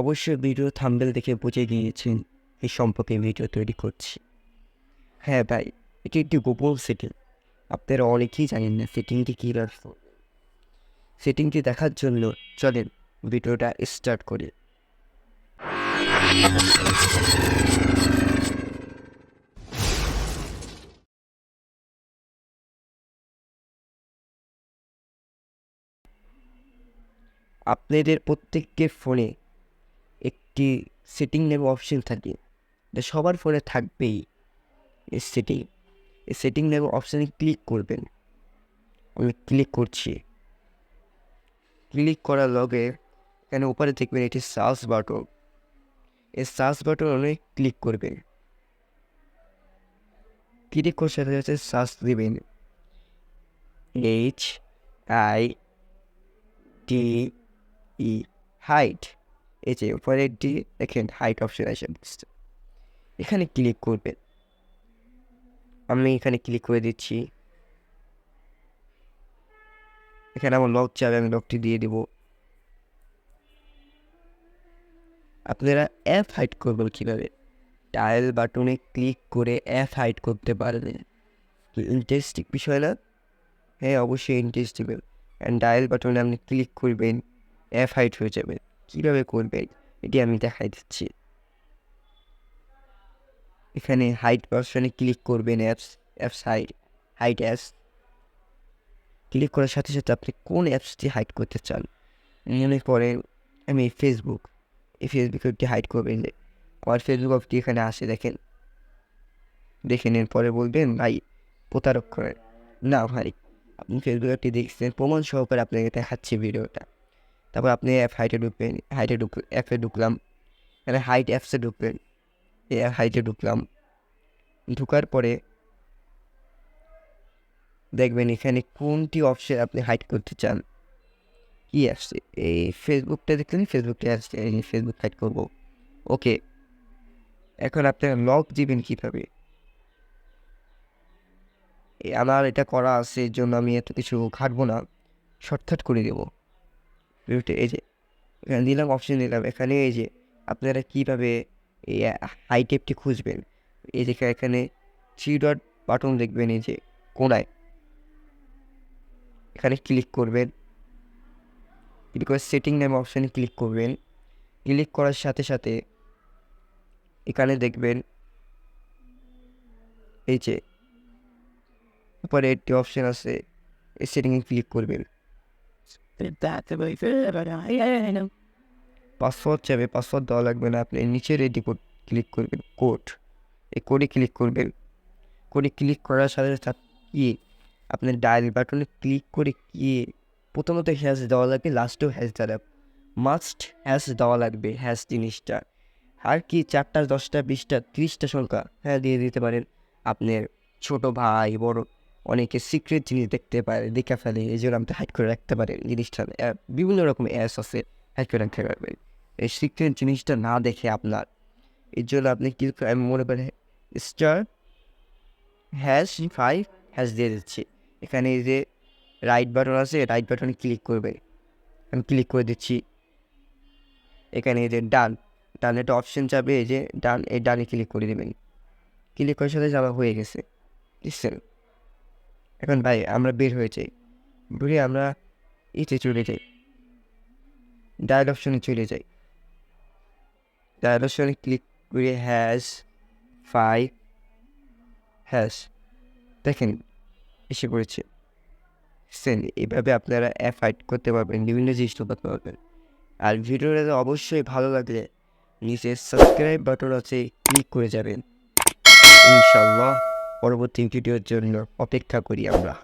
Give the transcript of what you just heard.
অবশ্যই video thumbnail দেখে বুঝে গিয়েছেন এই সম্পর্কে ভিডিও তৈরি করছি। হ্যাঁ ভাই, এটি একটি গোপন সেটিং। আপনারা অনেকেই জানেন না সেটিংটি কীভাবে করবেন। সেটিংটি দেখার জন্য চলেন ভিডিওটা স্টার্ট করি। আপনাদের প্রত্যেকের ফোনে একটি সেটিং নামে অপশন থাকে, এটা সবার ফোনে থাকবেই। এই সেটিং নামে অপশানে ক্লিক করবেন। আমি ক্লিক করছি। ক্লিক করার লগে এখানে উপরে দেখবেন এটি সার্চ বাটন। এই সার্চ বাটনে ক্লিক করবেন। ক্লিক করার সাথে সাথে সার্চ দেবেন HIDE হাইট। এই যে উপরে ডি দেখেন হাইট অপশন আসে, এখানে ক্লিক করবেন। আমি এখানে ক্লিক করে দিচ্ছি। এখানে আমার লক চাবে, আমি লকটি দিয়ে দেব। আপনারা অ্যাপ হাইড করবেন কীভাবে? ডায়াল বাটনে ক্লিক করে অ্যাপ হাইড করতে পারবেন। ইন্টারেস্টিং বিষয় না? হ্যাঁ, অবশ্যই ইন্টারেস্টিং। অ্যান্ড ডায়াল বাটনে আপনি ক্লিক করবেন, অ্যাপ হাইড হয়ে যাবে। কীভাবে করবেন এটি আমি দেখাই দিচ্ছি। এখানে হাইড অপশনে ক্লিক করবেন, অ্যাপস হাইড অ্যাপস। ক্লিক করার সাথে সাথে আপনি কোন অ্যাপসটি হাইড করতে চান। মনে করেন আমি এই ফেসবুকটি হাইড করবেন। যে আমার ফেসবুক অ্যাপটি এখানে আসে, দেখে নেন। পরে বলবেন ভাই প্রতারক করে না। ভাই, আপনি ফেসবুক অ্যাপটি দেখছেন, প্রমাণ সহকারে আপনাকে দেখাচ্ছি ভিডিওটা। তারপর আপনি অ্যাপ হাইটে ঢুকবেন। অ্যাপে ঢুকলাম, এখানে হাইড অ্যাপসে ঢুকবেন। এই অ্যাপ হাইটে ঢুকলাম। ঢুকার পরে দেখবেন এখানে কোনটি অপশন আপনি হাইড করতে চান। কি আসছে? এই ফেসবুকটা দেখলেন, ফেসবুকটা আসছে, এই ফেসবুক হাইড করবো। ওকে, এখন আপনারা লক দিবেন কীভাবে? আমার এটা করা আছে, এর জন্য আমি এত কিছু ঘাটবো না, শর্টকাট করে দেবো ভিডিওটা। এই যে এখানে দিলাম, অপশন দিলাম। এখানে এই যে আপনারা কীভাবে এই হাইট অ্যাপটি খুঁজবেন, এই যে এখানে 3 ডট বাটন দেখবেন, এই যে কোনায়, এখানে ক্লিক করবেন। ক্লিক করে সেটিং নামে অপশানে ক্লিক করবেন। ক্লিক করার সাথে সাথে এখানে দেখবেন এই যে উপরে একটি অপশান আছে, এই সেটিংয়ে ক্লিক করবেন। পাসওয়ার্ড চাবে, পাসওয়ার্ড দেওয়া লাগবে না। আপনি নিচের এটি ক্লিক করবেন, কোড। এই কোডে ক্লিক করবেন। কোডে ক্লিক করার সাথে সাথে কি আপনার ডায়াল বাটনে ক্লিক করে কি প্রথমত হ্যাশ দেওয়া লাগবে, লাস্টেও হ্যাশ দেওয়া, মাস্ট হ্যাশ দেওয়া লাগবে। হ্যাশ জিনিসটা আর কি 4টা 10টা 20টা 30টা সংখ্যা হ্যাঁ দিয়ে দিতে পারেন। আপনার ছোট ভাই বড় অনেকে সিক্রেট জিনিস দেখতে পারে, দেখে ফেলে, এই জন্য আপনি হাইড করে রাখতে পারেন জিনিসটা। বিভিন্ন রকম অ্যাপস আছে, হাইড করে রাখতে পারবেন এই সিক্রেট জিনিসটা না দেখে আপনার। এর জন্য আপনি কি আমি মনে করেন *5# দিয়ে দিচ্ছি। এখানে এই যে রাইট বাটন আছে, রাইট বাটনে ক্লিক করবে। আমি ক্লিক করে দিচ্ছি। এখানে এই যে ডান একটা অপশন যাবে, এই যে ডান, এই ডানে ক্লিক করে দেবেন। ক্লিক করার সাথে যাওয়া হয়ে গেছে, বুঝছেন? এখন ভাই আমরা বের হয়ে যাই, বেরিয়ে আমরা ইতে চলে যাই, ডায়াল অপশনে চলে যাই। ডায়াল অপশনে ক্লিক করে #5# দেখেন এসে পড়েছে। এইভাবে আপনারা অ্যাপ হাইড করতে পারবেন, বিভিন্ন জিনিস করতে পারবেন। আর ভিডিওটা অবশ্যই ভালো লাগলে নিচে সাবস্ক্রাইব বাটন আছে, ক্লিক করে যাবেন। ইনশাল্লাহ পরবর্তী ভিডিওর জন্য অপেক্ষা করি আমরা।